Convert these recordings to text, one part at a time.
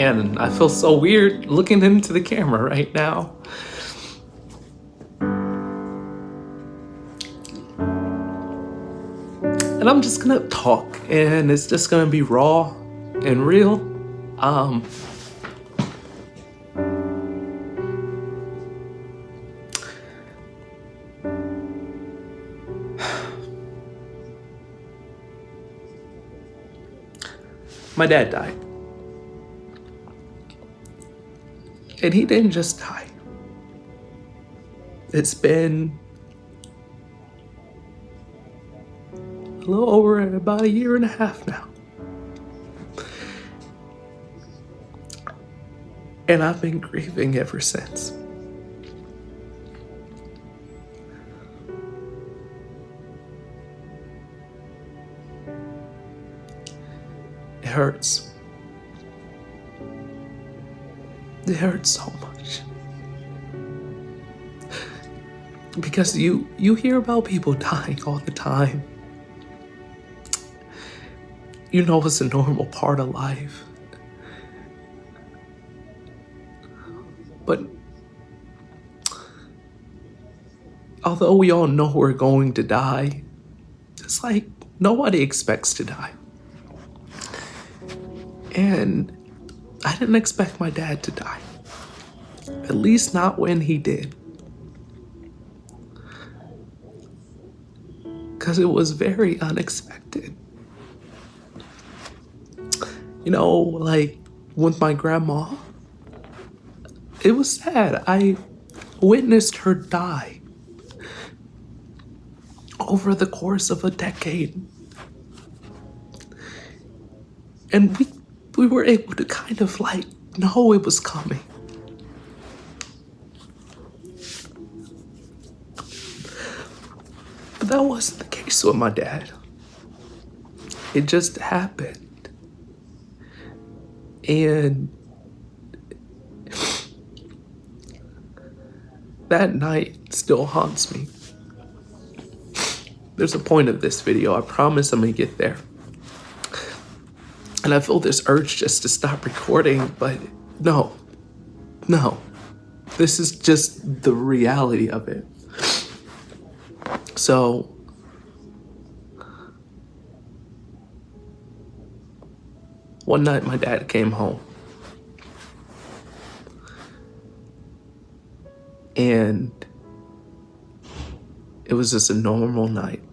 And I feel so weird looking into the camera right now. And I'm just gonna talk, and it's just gonna be raw and real. My dad died. And he didn't just die. It's been a little over about 1.5 years now. And I've been grieving ever since. It hurts. It hurts so much. Because you hear about people dying all the time. You know it's a normal part of life. But although we all know we're going to die, it's like nobody expects to die. And I didn't expect my dad to die. At least not when he did. Because it was very unexpected. You know, like with my grandma, it was sad. I witnessed her die over the course of a decade. And we were able to kind of like know it was coming. But that wasn't the case with my dad. It just happened. And that night still haunts me. There's a point of this video. I promise I'm gonna get there. And I feel this urge just to stop recording, but no. This is just the reality of it. So, one night my dad came home. And it was just a normal night.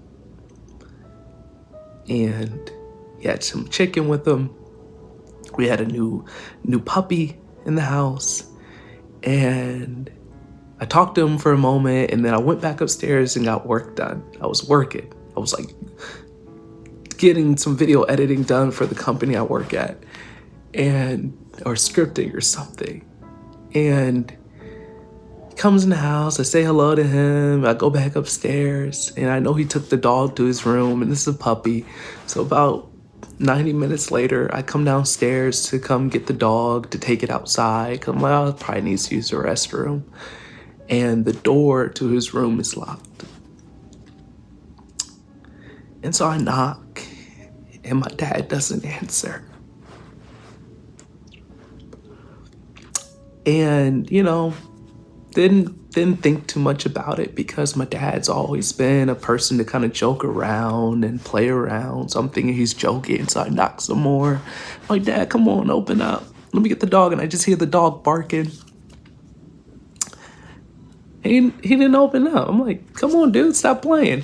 And he had some chicken with him. We had a new puppy in the house. And I talked to him for a moment, and then I went back upstairs and got work done. I was working. I was like getting some video editing done for the company I work at, or scripting or something. And he comes in the house, I say hello to him, I go back upstairs, and I know he took the dog to his room, and this is a puppy. So about 90 minutes later, I come downstairs to come get the dog, to take it outside, because it probably needs to use the restroom. And the door to his room is locked. And so I knock, and my dad doesn't answer. And, you know, didn't think too much about it, because my dad's always been a person to kind of joke around and play around. So I'm thinking he's joking, so I knock some more. I'm like, Dad, come on, open up. Let me get the dog. And I just hear the dog barking. He didn't open up. I'm like, come on, dude, stop playing.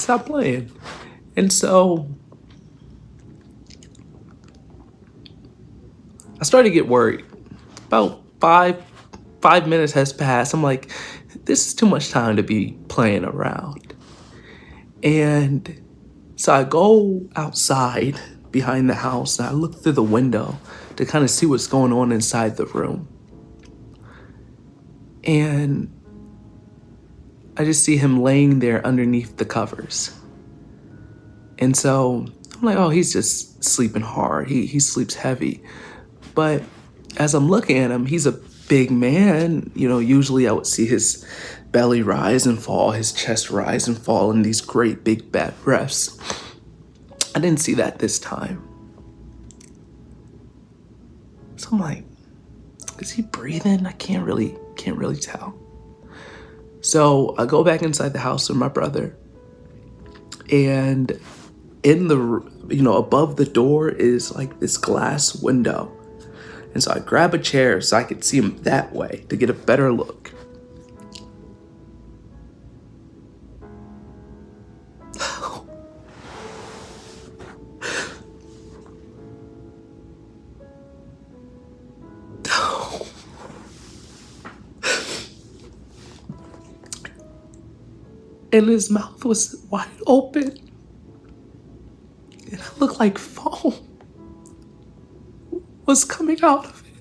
And so I started to get worried. About five minutes has passed. I'm like, this is too much time to be playing around. And so I go outside behind the house and I look through the window to kind of see what's going on inside the room. And I just see him laying there underneath the covers. And so I'm like, oh, he's just sleeping hard. He sleeps heavy. But as I'm looking at him, he's a big man. You know, usually I would see his belly rise and fall, his chest rise and fall in these great big bad breaths. I didn't see that this time. So I'm like, Is he breathing? I can't really tell. So I go back inside the house with my brother, and in the, above the door is like this glass window. And so I grab a chair so I could see him that way to get a better look. And his mouth was wide open. And it looked like foam was coming out of it.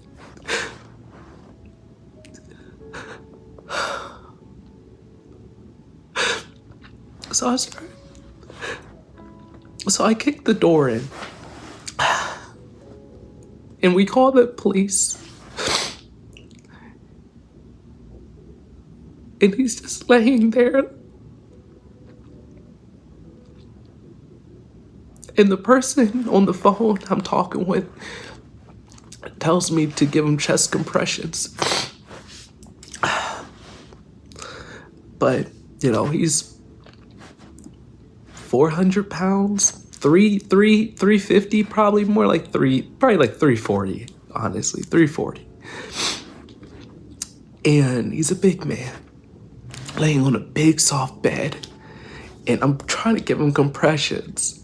So I kicked the door in. And we called the police. And he's just laying there. And the person on the phone I'm talking with tells me to give him chest compressions. But, he's 400 pounds, 350, probably more like 340, honestly, 340. And he's a big man, laying on a big soft bed. And I'm trying to give him compressions.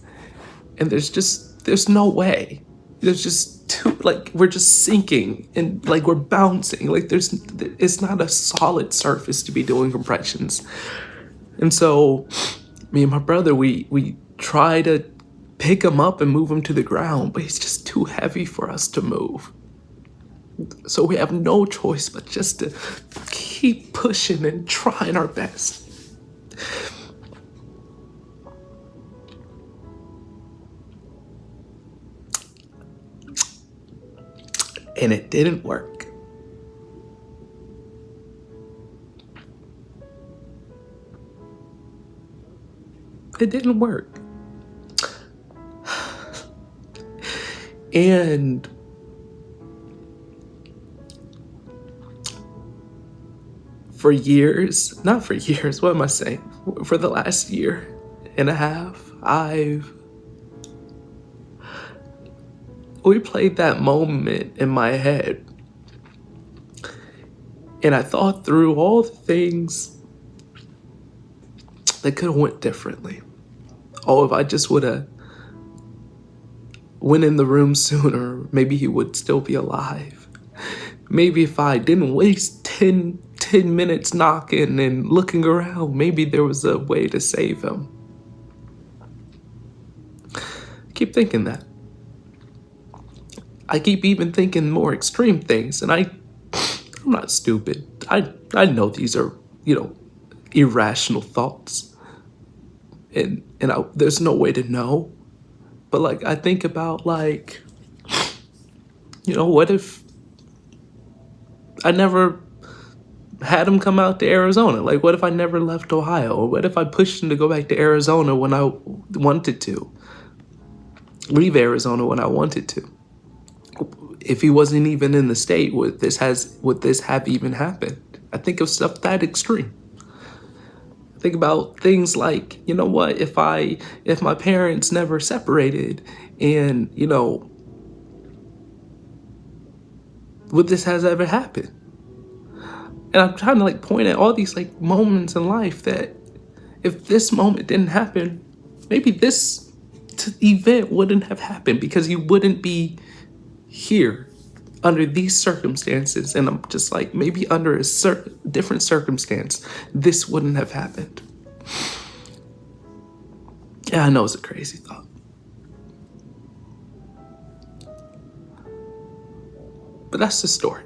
And there's no way. There's just we're just sinking and like we're bouncing. Like it's not a solid surface to be doing compressions. And so me and my brother, we try to pick him up and move him to the ground, but he's just too heavy for us to move. So we have no choice but just to keep pushing and trying our best. And it didn't work. It didn't work. And for the last year and a half, we played that moment in my head. And I thought through all the things that could have went differently. Oh, if I just would have went in the room sooner, maybe he would still be alive. Maybe if I didn't waste 10 minutes knocking and looking around, maybe there was a way to save him. I keep thinking that. I keep even thinking more extreme things, and I'm not stupid. I know these are, irrational thoughts, and there's no way to know. But I think about what if I never had him come out to Arizona? Like, what if I never left Ohio? Or what if I pushed him to go back to Arizona when I wanted to? Leave Arizona when I wanted to? If he wasn't even in the state, would this have even happened? I think of stuff that extreme. I think about things like, what if my parents never separated, and would this has ever happened? And I'm trying to point at all these moments in life that if this moment didn't happen, maybe this event wouldn't have happened, because he wouldn't be here under these circumstances. And I'm just maybe under a different circumstance, this wouldn't have happened. Yeah, I know it's a crazy thought. But that's the story.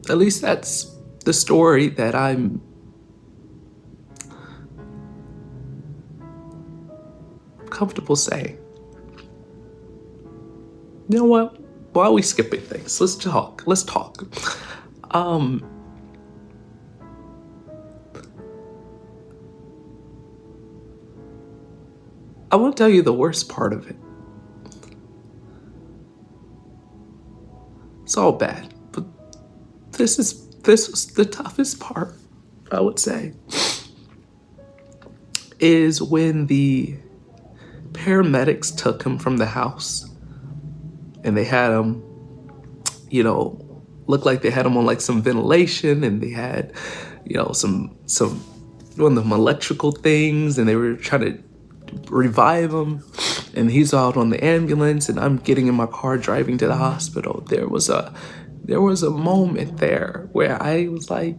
At least that's the story that I'm comfortable saying. You know what? Why are we skipping things? Let's talk. I want to tell you the worst part of it. It's all bad, this was the toughest part, I would say, is when the paramedics took him from the house and they had him, looked like they had him on like some ventilation, and they had, some one of them electrical things, and they were trying to revive him, and he's out on the ambulance, and I'm getting in my car driving to the hospital. There was a moment there where I was like,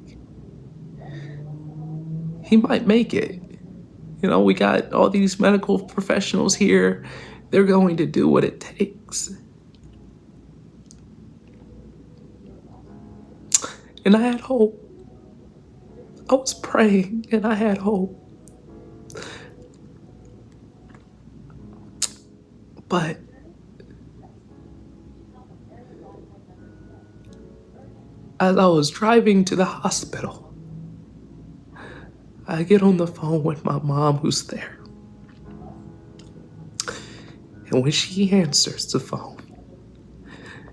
he might make it. We got all these medical professionals here. They're going to do what it takes. And I had hope. I was praying and I had hope. But as I was driving to the hospital, I get on the phone with my mom, who's there. And when she answers the phone,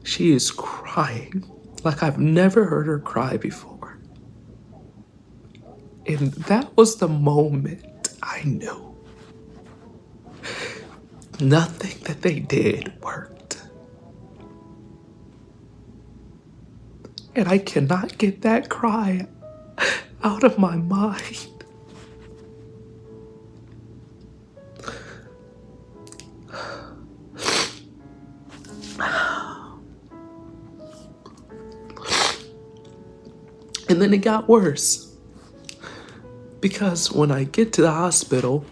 she is crying like I've never heard her cry before. And that was the moment I knew nothing that they did worked. And I cannot get that cry out of my mind. And then it got worse, because when I get to the hospital,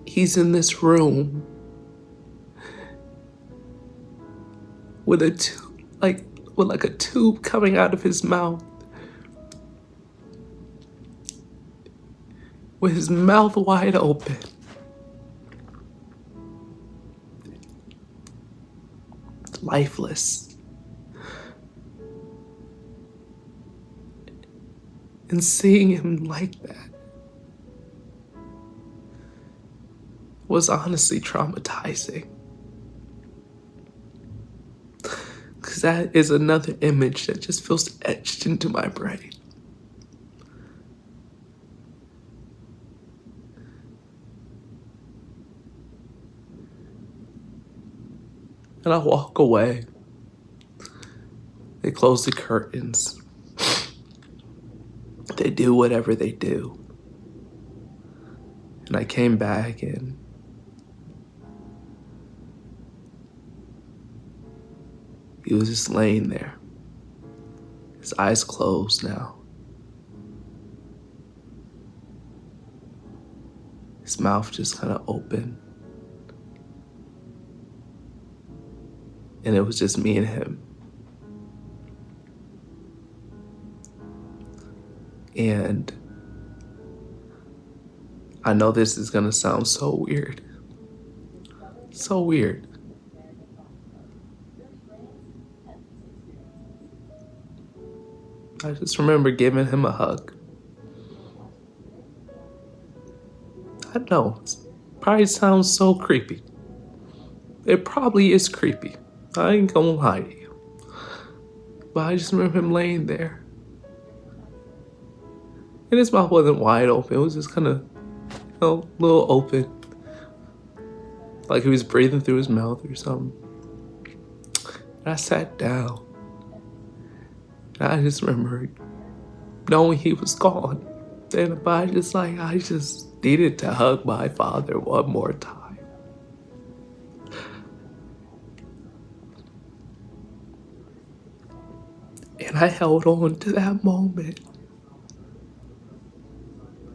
he's in this room with a tube, with a tube coming out of his mouth, with his mouth wide open. Lifeless. And seeing him like that was honestly traumatizing. Because that is another image that just feels etched into my brain. And I walk away. They close the curtains. They do whatever they do. And I came back, and he was just laying there. His eyes closed now. His mouth just kind of open. And it was just me and him. And I know this is gonna sound so weird. So weird. I just remember giving him a hug. I know, it probably sounds so creepy. It probably is creepy. I ain't gonna lie to you. But I just remember him laying there. And his mouth wasn't wide open. It was just kind of, a little open. Like he was breathing through his mouth or something. And I sat down. And I just remember knowing he was gone. And I just needed to hug my father one more time. And I held on to that moment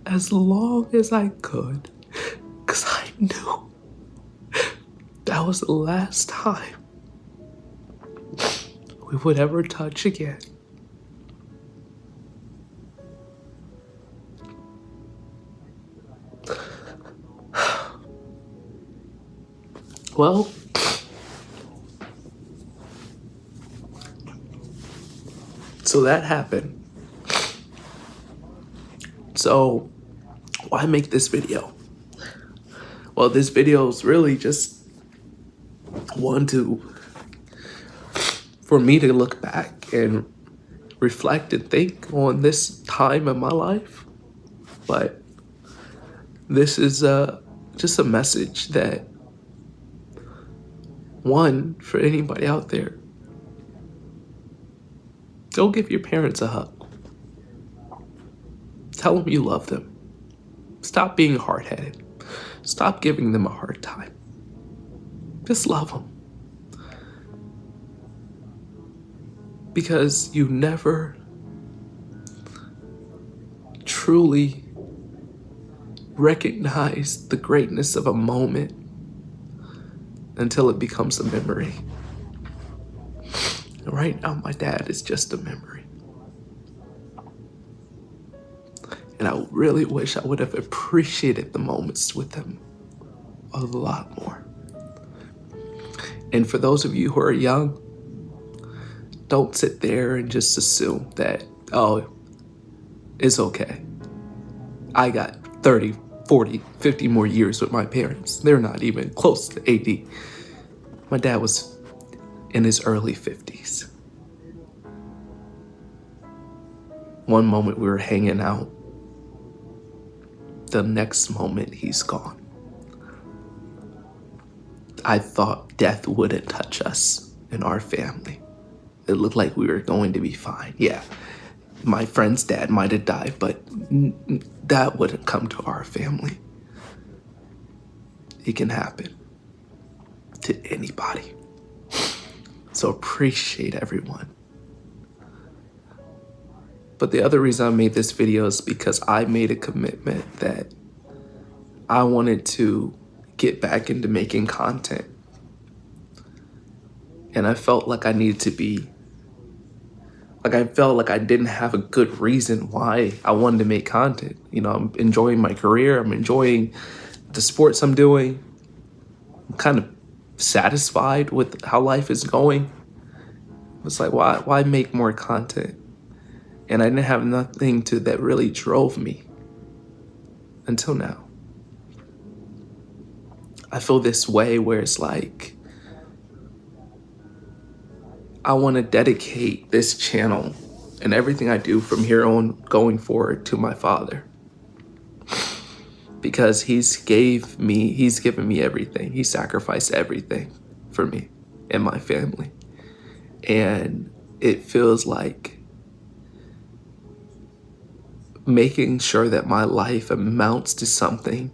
as long as I could, because I knew that was the last time we would ever touch again. Well, so that happened. So why make this video? Well, this video is really just one to for me to look back and reflect and think on this time in my life. But this is just a message that, one, for anybody out there, go give your parents a hug. Tell them you love them. Stop being hard-headed. Stop giving them a hard time. Just love them. Because you never truly recognize the greatness of a moment until it becomes a memory. And right now, my dad is just a memory. And I really wish I would have appreciated the moments with him a lot more. And for those of you who are young, don't sit there and just assume that, oh, it's okay. I got 30, 40, 50 more years with my parents. They're not even close to 80. My dad was in his early 50s. One moment we were hanging out. The next moment he's gone. I thought death wouldn't touch us and our family. It looked like we were going to be fine. Yeah, my friend's dad might have died, but that wouldn't come to our family. It can happen to anybody. So appreciate everyone. But the other reason I made this video is because I made a commitment that I wanted to get back into making content. And I felt like I needed to be, I felt like I didn't have a good reason why I wanted to make content. You know, I'm enjoying my career. I'm enjoying the sports I'm doing. I'm kind of satisfied with how life is going. It's like, why make more content? And I didn't have nothing that really drove me until now. I feel this way where it's like, I want to dedicate this channel and everything I do from here on going forward to my father. Because he's given me everything. He sacrificed everything for me and my family. And it feels like making sure that my life amounts to something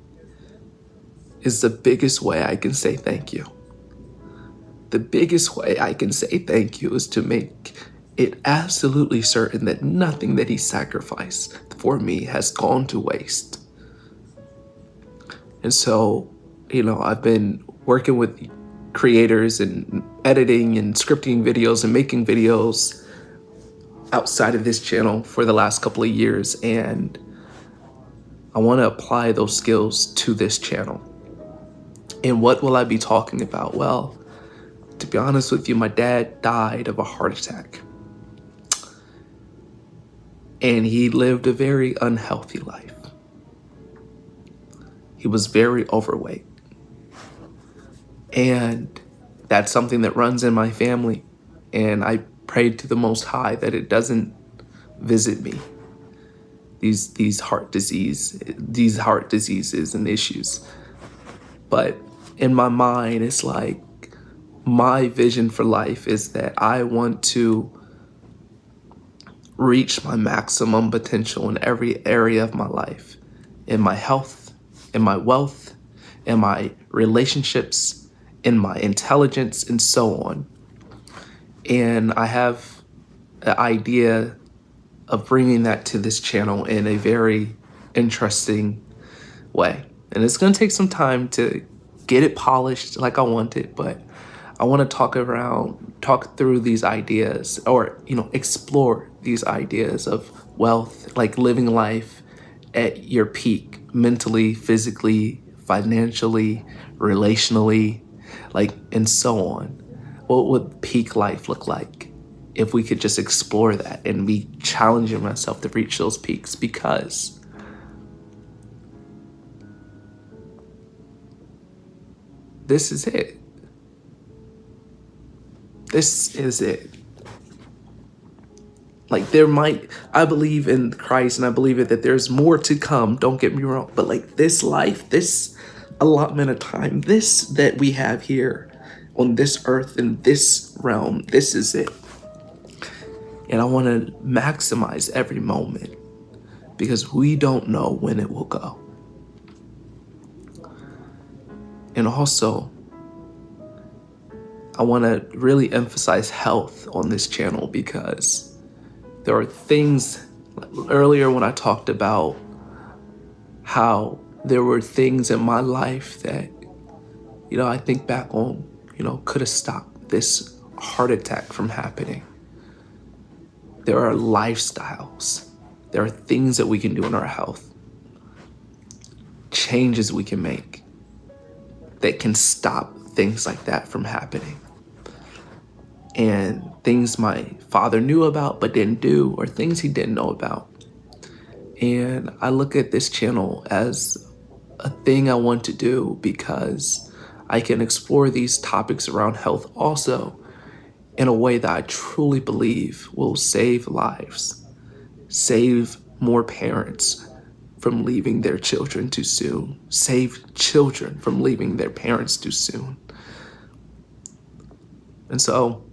is the biggest way I can say thank you. The biggest way I can say thank you is to make it absolutely certain that nothing that he sacrificed for me has gone to waste. And so, you know, I've been working with creators and editing and scripting videos and making videos outside of this channel for the last couple of years, and I want to apply those skills to this channel. And what will I be talking about? Well, to be honest with you, my dad died of a heart attack. And he lived a very unhealthy life. He was very overweight. And that's something that runs in my family. And I prayed to the Most High that it doesn't visit me. These heart diseases and issues. But in my mind, it's like, my vision for life is that I want to reach my maximum potential in every area of my life, in my health, in my wealth, in my relationships, in my intelligence, and so on. And I have an idea of bringing that to this channel in a very interesting way. And it's going to take some time to get it polished like I want it, but I want to talk through these ideas, or, you know, explore these ideas of wealth, like living life at your peak, mentally, physically, financially, relationally, like, and so on. What would peak life look like if we could just explore that and be challenging myself to reach those peaks? Because this is it. This is it. Like I believe in Christ and I believe that there's more to come, don't get me wrong, but like this life, this allotment of time, this that we have here on this earth in this realm, this is it. And I want to maximize every moment because we don't know when it will go. And also, I want to really emphasize health on this channel because there are things earlier when I talked about how there were things in my life that, I think back on, could have stopped this heart attack from happening. There are lifestyles. There are things that we can do in our health, changes we can make that can stop things like that from happening. And things my father knew about but didn't do, or things he didn't know about. And I look at this channel as a thing I want to do because I can explore these topics around health also in a way that I truly believe will save lives, save more parents from leaving their children too soon, save children from leaving their parents too soon. And so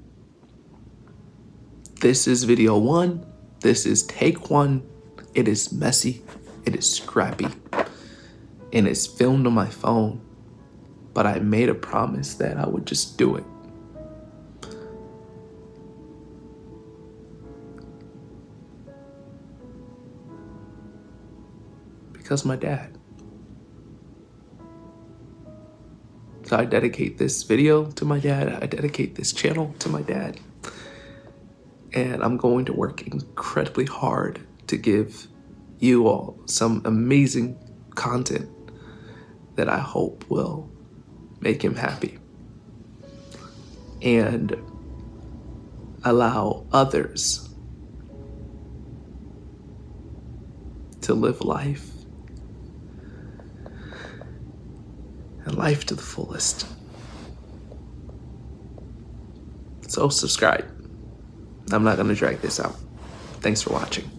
this is video 1. This is take 1. It is messy. It is scrappy. And it's filmed on my phone. But I made a promise that I would just do it. Because my dad. So I dedicate this video to my dad. I dedicate this channel to my dad. And I'm going to work incredibly hard to give you all some amazing content that I hope will make him happy and allow others to live life and life to the fullest. So subscribe. I'm not going to drag this out. Thanks for watching.